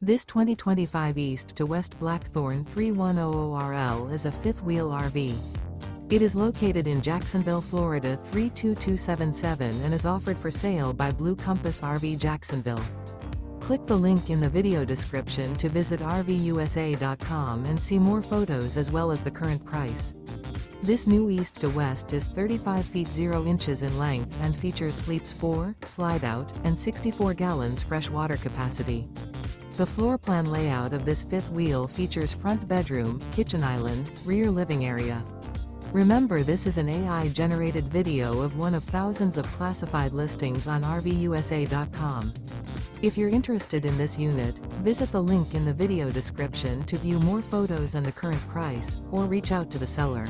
This 2025 East to West Blackthorn 3100RL is a fifth-wheel RV. It is located in Jacksonville, Florida 32277 and is offered for sale by Blue Compass RV Jacksonville. Click the link in the video description to visit RVUSA.com and see more photos as well as the current price. This new East to West is 35 feet 0 inches in length and features sleeps 4, slide-out, and 64 gallons fresh water capacity. The floor plan layout of this fifth wheel features front bedroom, kitchen island, rear living area. Remember, this is an AI-generated video of one of thousands of classified listings on RVUSA.com. If you're interested in this unit, visit the link in the video description to view more photos and the current price, or reach out to the seller.